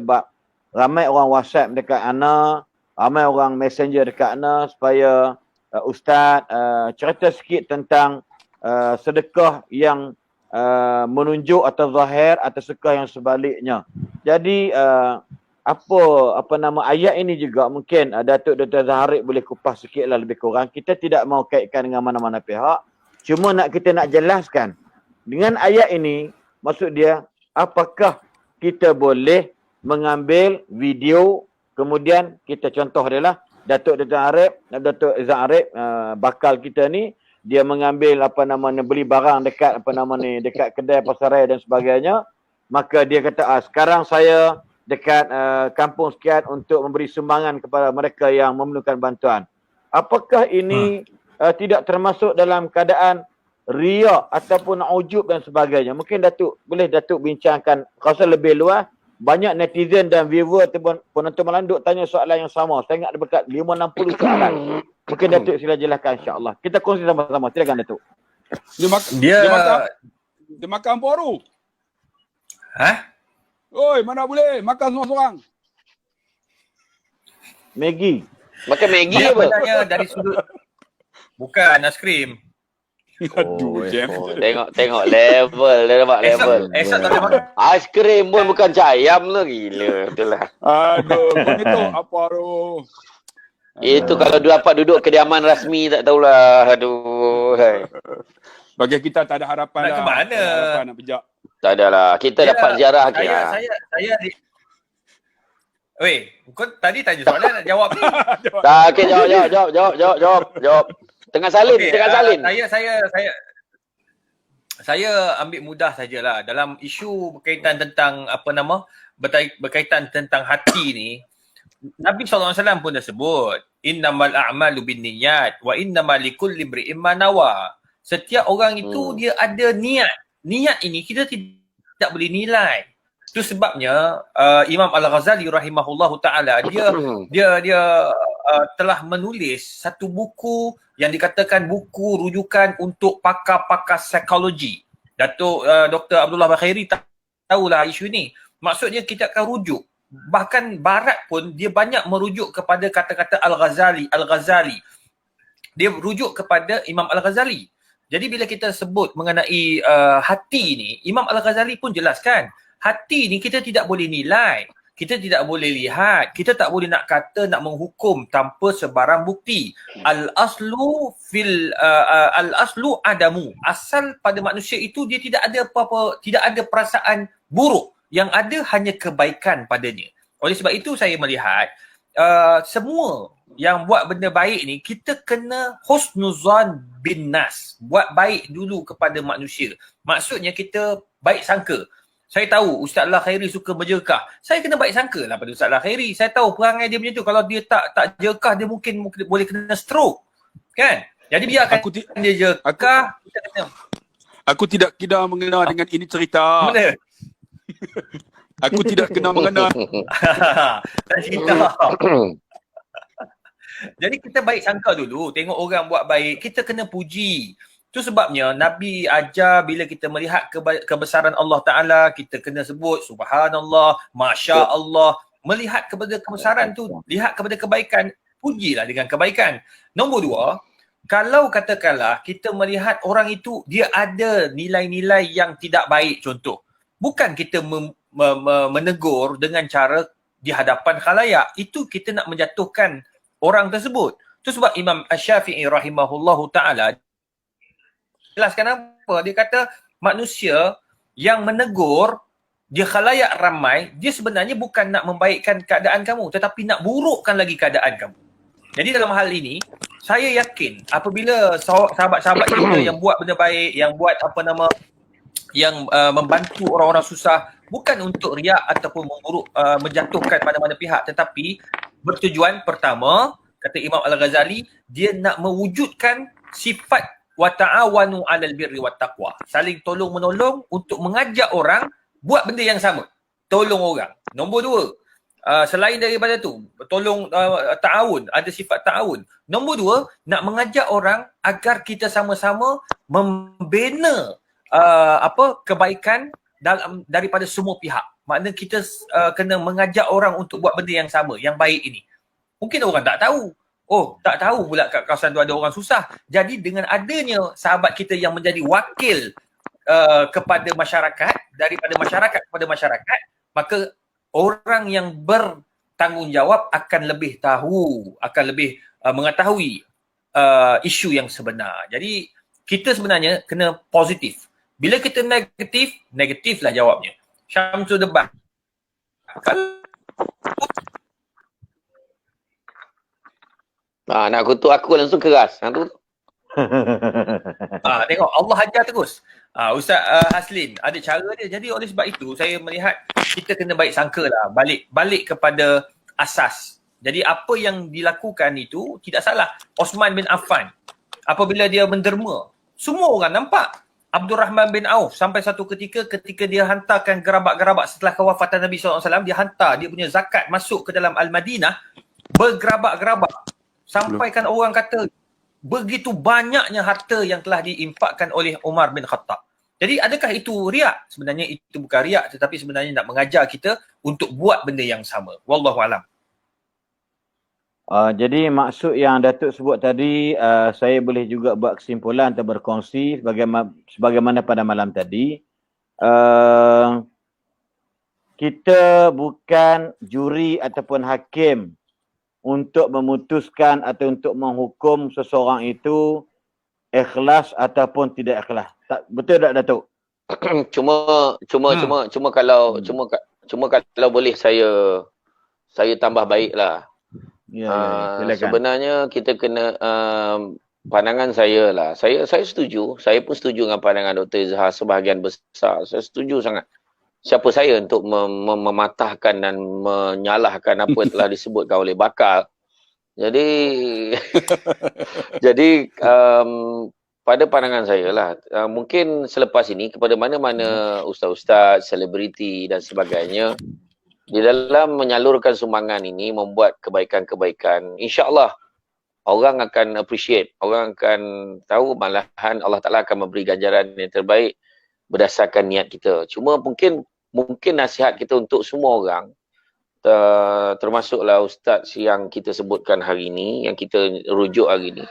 sebab ramai orang WhatsApp dekat ana, ramai orang messenger dekat ana supaya Ustaz cerita sikit tentang sedekah yang menunjuk atau zahir atau sedekah yang sebaliknya. Jadi apa nama ayat ini juga mungkin Datuk Dr. Zaharik boleh kupas sikitlah lebih kurang. Kita tidak mau kaitkan dengan mana-mana pihak. Cuma kita nak jelaskan dengan ayat ini, maksud dia apakah kita boleh mengambil video kemudian kita contoh dia lah Datuk Zaharik bakal kita ni dia mengambil beli barang dekat dekat kedai pasaraya dan sebagainya, maka dia kata sekarang saya dekat kampung sekian untuk memberi sumbangan kepada mereka yang memerlukan bantuan. Apakah ini tidak termasuk dalam keadaan riak ataupun ujub dan sebagainya? Mungkin Datuk bincangkan rasa lebih luas. Banyak netizen dan viewer ataupun penonton malam duk tanya soalan yang sama. Saya ingat dekat 5-60 soalan. Mungkin Datuk sila jelaskan insya-Allah. Kita kongsi sama-sama. Silakan Datuk. Dia makan paru. Oi, mana boleh makan seorang-seorang. Maggi. Makan Maggi Dia apa? benarnya dari sudut bukan aiskrim. Aduh, jam. Tengok level, dia nampak level. Esok tak boleh makan. Aiskrim pun bukan cayam lah, gila. Betul lah. Aduh, kau ni tahu apa tu? Itu kalau dapat duduk kediaman rasmi tak tahulah. Aduh. Hai. Bagi kita tak ada harapan Nak lah. ke mana? Tak ada harapan nak pejak. Tak adalah. Kita dapat ziarah ke. Weh, kau tadi tanya soalan nak jawab ni. Tak, okey, jawab. Tengah salin, Okay, tengah salin. Saya ambil mudah sajalah dalam isu berkaitan tentang berkaitan tentang hati ni. Nabi SAW pun dah sebut, innamal a'malu binniyat wa innamal likulli imri'in ma nawa. Setiap orang itu dia ada niat. Niat ini kita tidak boleh nilai. Itu sebabnya Imam Al-Ghazali rahimahullahu taala dia telah menulis satu buku yang dikatakan buku rujukan untuk pakar-pakar psikologi. Datuk Dr. Abdullah Bakhairi tahulah isu ni. Maksudnya kita akan rujuk. Bahkan Barat pun dia banyak merujuk kepada kata-kata Al-Ghazali. Dia rujuk kepada Imam Al-Ghazali. Jadi bila kita sebut mengenai hati ni, Imam Al-Ghazali pun jelaskan, hati ni kita tidak boleh nilai. Kita tidak boleh lihat, kita tak boleh nak kata, nak menghukum tanpa sebarang bukti. Al-aslu adamu. Asal pada manusia itu dia tidak ada apa-apa, tidak ada perasaan buruk. Yang ada hanya kebaikan padanya. Oleh sebab itu saya melihat semua yang buat benda baik ni kita kena husnuzan bin nas. Buat baik dulu kepada manusia. Maksudnya kita baik sangka. Saya tahu Ustaz Lah Khairi suka berjerkah. Saya kena baik sangka lah pada Ustaz Lah Khairi. Saya tahu perangai dia macam tu. Kalau dia tak jerkah, dia mungkin boleh kena stroke. Kan? Jadi biarkan dia jerkah. Aku tidak kena mengenal dengan ini cerita. Mana? Aku tidak kena mengenal. Tak cerita. Jadi kita baik sangka dulu. Tengok orang buat baik, kita kena puji. Itu sebabnya Nabi ajar bila kita melihat kebesaran Allah Ta'ala, kita kena sebut Subhanallah, Masya Allah. Melihat kepada kebesaran tu, lihat kepada kebaikan, pujilah dengan kebaikan. Nombor dua, kalau katakanlah kita melihat orang itu dia ada nilai-nilai yang tidak baik contoh. Bukan kita menegur dengan cara di hadapan khalayak. Itu kita nak menjatuhkan orang tersebut. Itu sebab Imam Asy-Syafi'i rahimahullahu ta'ala jelaskan apa? Dia kata manusia yang menegur dia khalayak ramai, dia sebenarnya bukan nak membaikkan keadaan kamu tetapi nak burukkan lagi keadaan kamu. Jadi dalam hal ini saya yakin apabila sahabat-sahabat kita yang buat benda baik, yang buat yang membantu orang-orang susah bukan untuk riak ataupun menjatuhkan mana-mana pihak, tetapi bertujuan pertama, kata Imam Al-Ghazali, dia nak mewujudkan sifat wa ta'awanu 'alal birri wat taqwa. Saling tolong menolong untuk mengajak orang buat benda yang sama. Tolong orang. Nombor dua, selain daripada tu, tolong ta'awun, ada sifat ta'awun. Nombor dua, nak mengajak orang agar kita sama-sama membina kebaikan daripada semua pihak. Makna kita kena mengajak orang untuk buat benda yang sama, yang baik ini. Mungkin orang tak tahu. Oh, tak tahu pula kat kawasan tu ada orang susah. Jadi dengan adanya sahabat kita yang menjadi wakil kepada masyarakat, daripada masyarakat kepada masyarakat, maka orang yang bertanggungjawab akan lebih tahu, akan lebih mengetahui isu yang sebenar. Jadi kita sebenarnya kena positif. Bila kita negatif, negatiflah jawabnya. Syamsul debat. Nak kutuk aku langsung keras. Tu. Tengok Allah ajar terus. Ustaz Haslin ada cara dia. Jadi oleh sebab itu saya melihat kita kena baik sangka lah. Balik kepada asas. Jadi apa yang dilakukan itu tidak salah. Osman bin Affan apabila dia menderma, semua orang nampak. Abdul Rahman bin Auf sampai satu ketika dia hantarkan gerabak-gerabak setelah kewafatan Nabi SAW, dia hantar dia punya zakat masuk ke dalam Al-Madinah bergerabak-gerabak. Sampaikan orang kata begitu banyaknya harta yang telah diinfakkan oleh Umar bin Khattab. Jadi adakah itu riak? Sebenarnya itu bukan riak, tetapi sebenarnya nak mengajar kita untuk buat benda yang sama. Wallahualam. Jadi maksud yang Datuk sebut tadi, saya boleh juga buat kesimpulan atau berkongsi sebagaimana pada malam tadi. Kita bukan juri ataupun hakim untuk memutuskan atau untuk menghukum seseorang itu ikhlas ataupun tidak ikhlas. Betul tak Datuk? Cuma kalau boleh saya tambah baiklah. Silakan. Sebenarnya kita kena pandangan saya lah. Saya setuju. Saya pun setuju dengan pandangan Dr. Izhar sebahagian besar. Saya setuju sangat. Siapa saya untuk mematahkan dan menyalahkan apa yang telah disebutkan oleh Bakal. Jadi pada pandangan saya lah, mungkin selepas ini kepada mana-mana ustaz-ustaz, selebriti dan sebagainya, di dalam menyalurkan sumbangan ini, membuat kebaikan-kebaikan, insya-Allah orang akan appreciate, orang akan tahu, malahan Allah Ta'ala akan memberi ganjaran yang terbaik berdasarkan niat kita. Cuma mungkin nasihat kita untuk semua orang, termasuklah ustaz yang kita sebutkan hari ini, yang kita rujuk hari ini,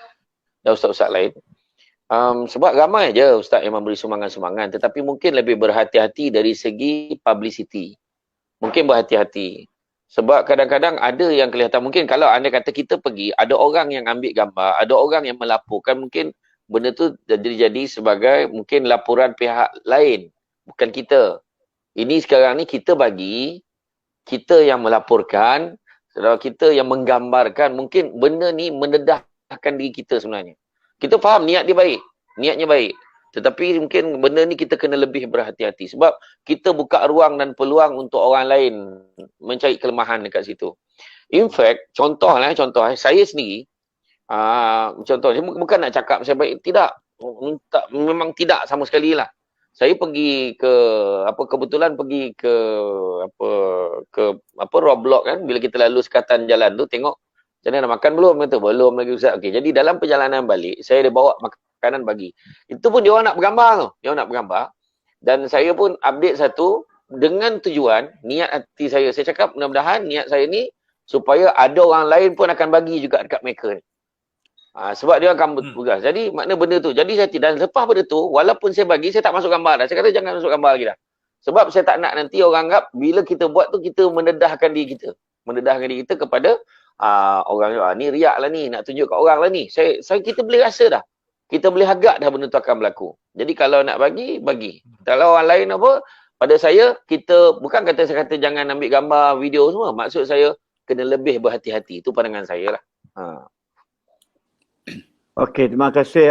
dan ustaz-ustaz lain. Sebab ramai je ustaz yang memberi sumbangan-sumbangan, tetapi mungkin lebih berhati-hati dari segi publicity. Mungkin berhati-hati. Sebab kadang-kadang ada yang kelihatan, mungkin kalau anda kata kita pergi, ada orang yang ambil gambar, ada orang yang melaporkan, mungkin benda tu jadi sebagai mungkin laporan pihak lain, bukan kita. Ini sekarang ni kita bagi, kita yang melaporkan, kita yang menggambarkan, mungkin benda ni mendedahkan diri kita sebenarnya. Kita faham niatnya baik. Tetapi mungkin benda ni kita kena lebih berhati-hati. Sebab kita buka ruang dan peluang untuk orang lain mencari kelemahan dekat situ. In fact, contoh saya sendiri, contoh, bukan nak cakap saya baik, tidak. Memang tidak sama sekali lah. Saya pergi kebetulan pergi ke Roblox kan, bila kita lalu sekatan jalan tu, tengok, macam mana nak makan belum? Kata, belum lagi Ustaz. Okey, jadi dalam perjalanan balik, saya ada bawa makanan bagi. Itu pun dia orang nak bergambar tu. Dia orang nak bergambar. Dan saya pun update satu dengan tujuan, niat hati saya. Saya cakap mudah-mudahan niat saya ni supaya ada orang lain pun akan bagi juga dekat mereka ni. Sebab dia akan bertugas. Jadi makna benda tu. Jadi saya tidak. Dan lepas benda tu, walaupun saya bagi, saya tak masuk gambar dah. Saya kata jangan masuk gambar lagi dah. Sebab saya tak nak nanti orang anggap bila kita buat tu, kita mendedahkan diri kita. Mendedahkan diri kita kepada orang ni riak lah ni, nak tunjuk kat orang lah ni. Kita boleh rasa dah. Kita boleh agak dah benda tu akan berlaku. Jadi kalau nak bagi. Kalau orang lain apa, pada saya, kita, bukan kata saya kata jangan ambil gambar, video semua. Maksud saya, kena lebih berhati-hati. Itu pandangan saya lah. Okey, terima kasih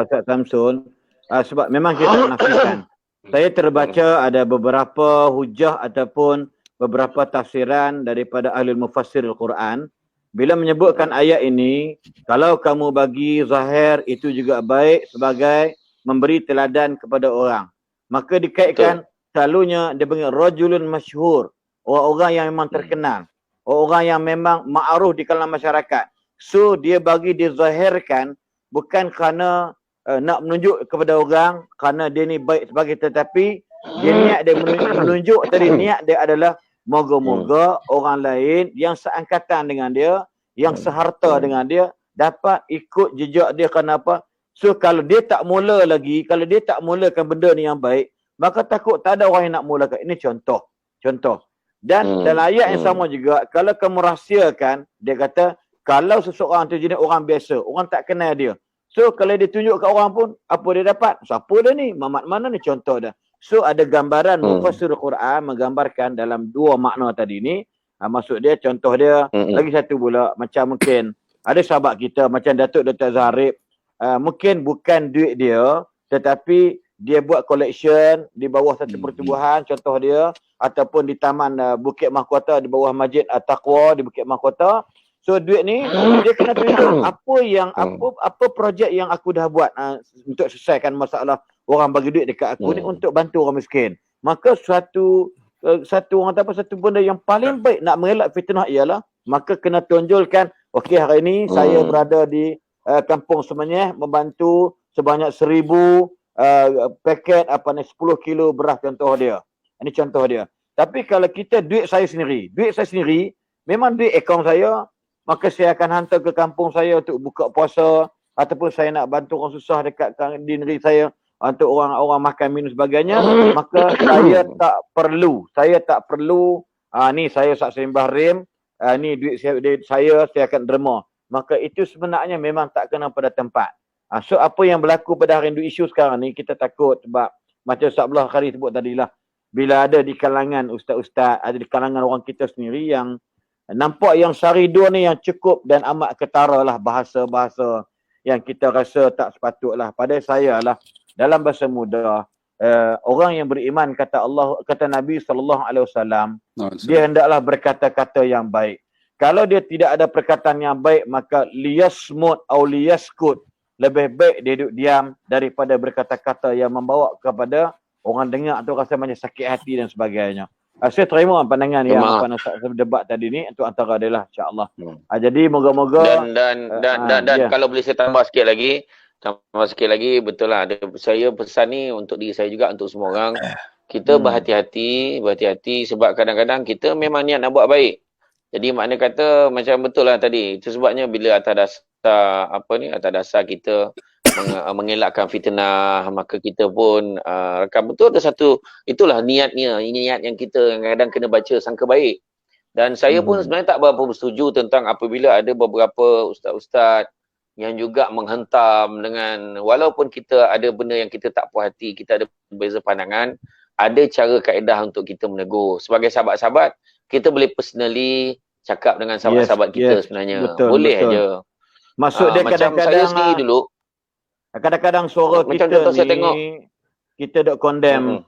Ustaz Samsul. Sebab memang kita nafikan. Saya terbaca ada beberapa hujah ataupun beberapa tafsiran daripada ahli mufassir Al-Quran. Bila menyebutkan ayat ini, kalau kamu bagi zahir itu juga baik sebagai memberi teladan kepada orang. Maka dikaitkan selalunya dia panggil rajulun masyhur, orang-orang yang memang terkenal, orang yang memang ma'ruf di kalangan masyarakat. So dia bagi dizahirkan bukan kerana nak menunjuk kepada orang kerana dia ni baik sebagai, tetapi Dia niat dia menunjuk tadi, niat dia adalah moga-moga orang lain yang seangkatan dengan dia, yang seharta dengan dia dapat ikut jejak dia. Kenapa? So kalau dia tak mula lagi, kalau dia tak mulakan benda ni yang baik, maka takut tak ada orang yang nak mulakan. Ini contoh. Dan dalam ayat yang sama juga, kalau kamu rahsiakan, dia kata, kalau seseorang tu jenis orang biasa, orang tak kenal dia. So kalau dia tunjuk kat orang pun, apa dia dapat? Siapa dia ni? Mamat mana ni? Contoh dah. So ada gambaran mufassir Quran menggambarkan dalam dua makna tadi ni. Maksud dia, contoh dia, lagi satu pula, macam mungkin ada sahabat kita macam Datuk Zarif, mungkin bukan duit dia, tetapi dia buat collection di bawah satu pertubuhan, contoh dia, ataupun di Taman Bukit Mahkota, di bawah Masjid Taqwa di Bukit Mahkota. So duit ni dia kena tunjuk apa projek yang aku dah buat untuk selesaikan masalah orang bagi duit dekat aku ni untuk bantu orang miskin. Maka satu benda yang paling baik nak mengelak fitnah ialah maka kena tunjulkan, okey hari ini saya berada di Kampung Semenyih membantu sebanyak 1000 paket 10 kilo beras, contoh dia. Ini contoh dia. Tapi kalau kita duit saya sendiri memang duit akaun saya, maka saya akan hantar ke kampung saya untuk buka puasa, ataupun saya nak bantu orang susah dekat di negeri saya untuk orang makan minum sebagainya, maka saya tak perlu ni saya sak sembah rim, ni duit saya akan derma. Maka itu sebenarnya memang tak kena pada tempat. So apa yang berlaku pada hari ini isu sekarang ni, kita takut sebab macam Ustaz Abdullah Khari sebut tadilah, bila ada di kalangan ustaz-ustaz, ada di kalangan orang kita sendiri yang nampak yang Saridur ni yang cukup dan amat ketara lah bahasa-bahasa yang kita rasa tak sepatutlah. Pada saya lah, dalam bahasa muda, orang yang beriman kata Nabi SAW, dia hendaklah berkata-kata yang baik. Kalau dia tidak ada perkataan yang baik, maka liyasmut atau liyaskut, lebih baik dia duduk diam daripada berkata-kata yang membawa kepada orang dengar tu rasa macam sakit hati dan sebagainya. Saya terima pandangan yang debat tadi ni, untuk antara dia lah, insya-Allah. Jadi moga-moga dan kalau boleh saya tambah sikit lagi, betul lah. Saya pesan ni untuk diri saya juga, untuk semua orang. Kita berhati-hati sebab kadang-kadang kita memang niat nak buat baik. Jadi makna kata macam betul lah tadi. Itu sebabnya bila atas dasar kita mengelakkan fitnah, maka kita pun betul ada satu, itulah niat yang kita kadang kena baca sangka baik. Dan saya pun sebenarnya tak berapa bersetuju tentang apabila ada beberapa ustaz-ustaz yang juga menghentam dengan, walaupun kita ada benda yang kita tak puas hati, kita ada berbeza pandangan, ada cara kaedah untuk kita menegur. Sebagai sahabat-sahabat, kita boleh personally cakap dengan sahabat-sahabat kita sebenarnya. Boleh aja. Maksud dia macam saya sendiri dulu, kadang-kadang suara macam kita saya tengok, kita dok condemn.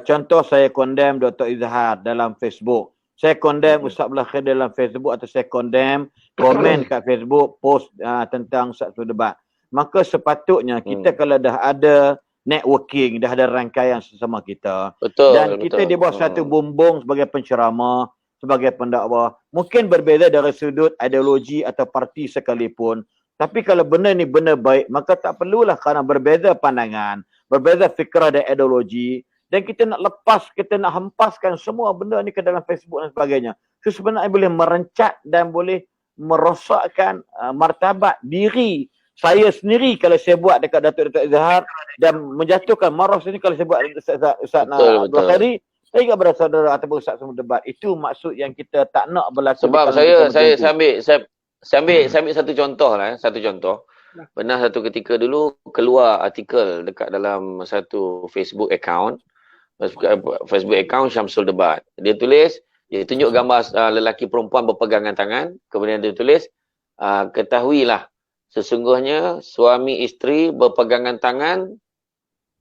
Contoh saya condemn Dr. Izhar dalam Facebook. Saya condemn Ustaz Abdullah Khair dalam Facebook, atau saya condemn komen kat Facebook post tentang satu debat. Maka sepatutnya kita kalau dah ada networking, dah ada rangkaian sesama kita, dan kita di bawah satu bumbung sebagai penceramah, sebagai pendakwah, mungkin berbeza dari sudut ideologi atau parti sekalipun. Tapi kalau benda ni benda baik, maka tak perlulah kerana berbeza pandangan, berbeza fikrah dan ideologi, dan kita nak lepas, kita nak hempaskan semua benda ni ke dalam Facebook dan sebagainya. So sebenarnya boleh merencat dan boleh merosakkan martabat diri saya sendiri kalau saya buat dekat Datuk Izhar, dan menjatuhkan marah sendiri kalau saya buat Ustaz Abdul Khari. Saya ingat pada saudara ataupun Ustaz semua debat. Itu maksud yang kita tak nak berlaku. Sebab saya ambil satu contoh lah. Satu contoh. Pernah satu ketika dulu keluar artikel dekat dalam satu Facebook account Syamsul Debat. Dia tunjuk gambar lelaki perempuan berpegangan tangan. Kemudian dia tulis, ketahuilah sesungguhnya suami isteri berpegangan tangan,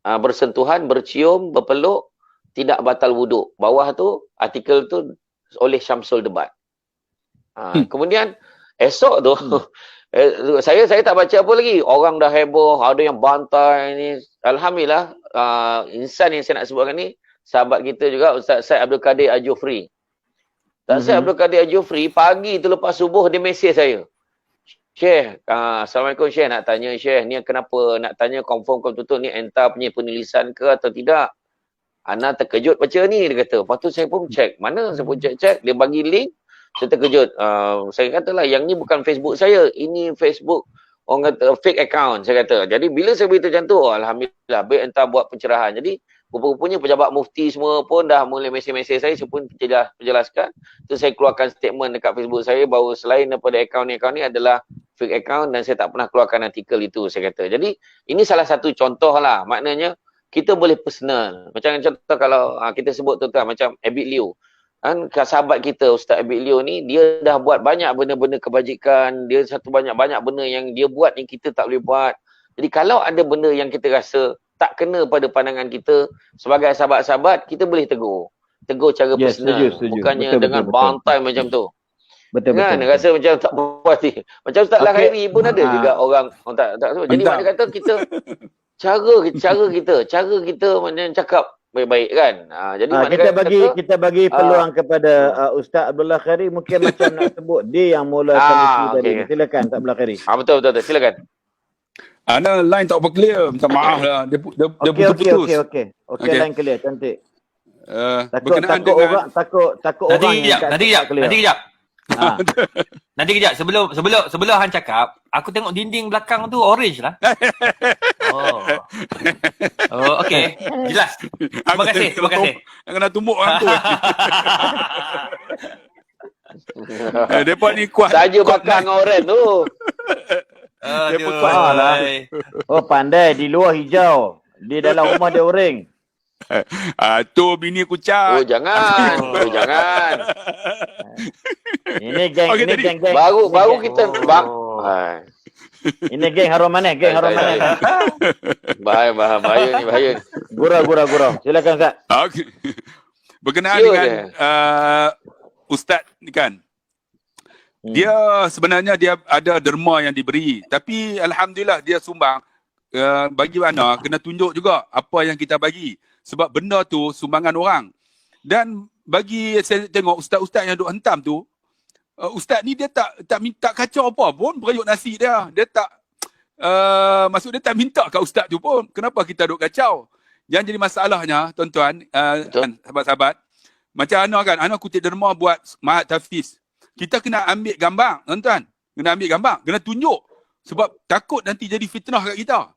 bersentuhan, bercium, berpeluk, tidak batal wuduk. Bawah tu, artikel tu oleh Syamsul Debat. Kemudian esok tu, saya tak baca apa lagi. Orang dah heboh, ada yang bantai ni. Alhamdulillah, insan yang saya nak sebutkan ni, sahabat kita juga, Ustaz Syed Abdul Kadir Al-Jufri. Ustaz Syed Abdul Kadir Al-Jufri, pagi tu lepas subuh, dia mesej saya. Syekh, Assalamualaikum Syekh, nak tanya Syekh, ni kenapa nak tanya confirm betul ni entah punya penulisan ke atau tidak? Ana terkejut baca ni, dia kata. Lepas tu saya pun check. Mana saya pun check. Dia bagi link. Saya terkejut. Saya katalah yang ni bukan Facebook saya. Ini Facebook orang kata fake account, saya kata. Jadi bila saya beritahu macam tu, alhamdulillah baik entah buat pencerahan. Jadi rupa-rupanya pejabat mufti semua pun dah mula mesej-mesej saya pun penjelaskan. Tu saya keluarkan statement dekat Facebook saya bahawa selain daripada akaun ni adalah fake account dan saya tak pernah keluarkan artikel itu, saya kata. Jadi ini salah satu contoh lah. Maknanya kita boleh personal. Macam contoh kalau kita sebut tuan-tuan macam Abid Liu. Kan sahabat kita Ustaz Abid Liu ni, dia dah buat banyak benda-benda kebajikan, dia banyak benda yang dia buat ni kita tak boleh buat. Jadi kalau ada benda yang kita rasa tak kena pada pandangan kita sebagai sahabat-sahabat, kita boleh tegur cara personal, bukannya betul, dengan bantai macam tu. Betul. Rasa macam tak puas hati. Macam Ustaz Khairi pun ada juga orang tak semua. Jadi maknanya kata kita cara kita macam cakap baik-baik kan. Jadi kita bagi peluang kepada Ustaz Abdullah Khairi, mungkin macam nak sebut dia yang mulakan isu tadi. Silakan Ustaz Abdullah Khairi. Betul silakan. Ana line tak apa clear, minta maaf lah. Dia putus. Okey, line clear, cantik. Berkenaan dengan takut orang nanti kejap sebelum Han cakap, aku tengok dinding belakang tu orange lah. Okey. Jelas. Terima kasih. Kena tumbuk orang tu. Depa ni kuat. Saja bakar dengan oren tu. Depa kuat lah. Oh, pandai. Di luar hijau, di dalam rumah dia orange. Tu bini kucak. Jangan. Ini geng, Okay, ini tadi. geng. Baru kita Ini geng harum manis, bahaya ni. Gurau. Silakan Ustaz. Okey. Berkenaan Sure dengan Ustaz ni kan. Dia sebenarnya dia ada derma yang diberi, tapi alhamdulillah dia sumbang. Bagi mana kena tunjuk juga apa yang kita bagi, sebab benda tu sumbangan orang. Dan bagi saya tengok ustaz-ustaz yang duk hentam tu, ustaz ni dia tak minta kacau apa pun perayuk nasi dia. Dia tak maksud dia tak minta kat ustaz tu pun. Kenapa kita duk kacau? Yang jadi masalahnya tuan-tuan, sahabat-sahabat, macam Ana kutip derma buat Mahat Tafiz. Kita kena ambil gambar, tuan-tuan. Kena tunjuk. Sebab takut nanti jadi fitnah kat kita.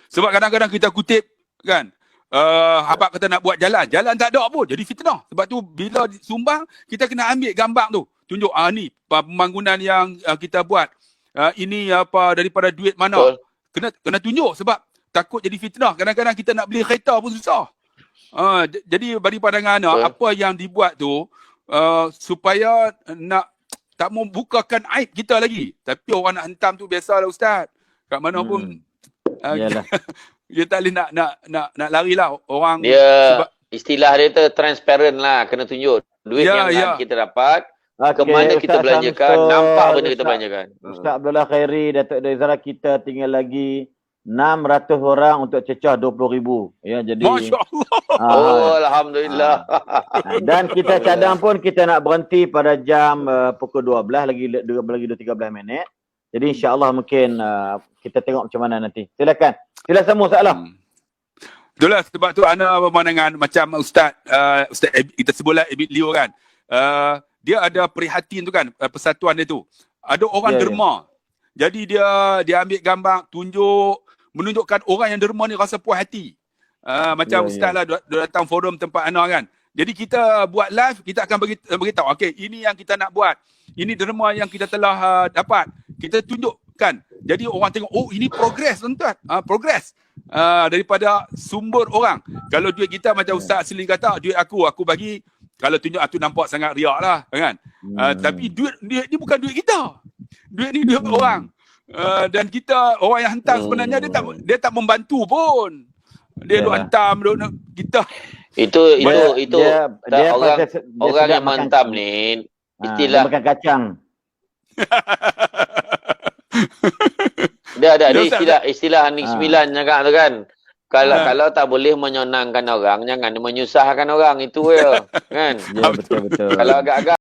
Sebab kadang-kadang kita kutip kan, habaq kata nak buat jalan tak ada pun, jadi fitnah. Sebab tu bila sumbang, kita kena ambil gambar tu. Tunjuk ni pembangunan yang kita buat. Ini apa daripada duit mana. Kena tunjuk sebab takut jadi fitnah. Kadang-kadang kita nak beli kereta pun susah. Jadi bagi pandangan apa yang dibuat tu supaya nak tak mau bukakan aib kita lagi. Tapi orang nak hentam tu biasalah ustaz. Kat mana pun dia tak boleh nak larilah orang. Dia sebab istilah dia tu transparent lah, kena tunjuk duit yang kita dapat. Ke mana kita belanjakan, nampak benda kita belanjakan. Ustaz Abdullah Khairi, Datuk Izara, kita tinggal lagi 600 orang untuk cecah 20,000. Ya, jadi Masya-Allah. Alhamdulillah. Dan kita cadang pun kita nak berhenti pada jam pukul 12 lagi 13 minit. Jadi insya-Allah mungkin kita tengok macam mana nanti. Silakan. Sila semua soalan. Itulah sebab tu ana pemandangan macam Ustaz kita sebutlah Abid Liu kan. Dia ada prihatin tu kan, persatuan dia tu. Ada orang derma. Jadi dia ambil gambar, menunjukkan orang yang derma ni rasa puas hati. Macam Ustaz lah datang forum tempat ana kan. Jadi kita buat live, kita akan beritahu, okey, ini yang kita nak buat. Ini derma yang kita telah dapat. Kita tunjukkan. Jadi orang tengok, oh ini progres tuan-tuan. Progres. Daripada sumber orang. Kalau duit kita macam Ustaz Asli kata, duit aku bagi, kalau tunjuk aku nampak sangat riak lah kan. Tapi duit ni bukan duit kita. Duit ni duit orang. Dan kita, orang yang hantar sebenarnya dia tak membantu pun. Dia duk hantam, kita. Itu orang yang menghantam ni istilah makan kacang. Dia ada istilah Anik 9 cakap tu kan. Kalau tak boleh menyenangkan orang, jangan menyusahkan orang, itu je kan. Ya, betul. Kalau agak-agak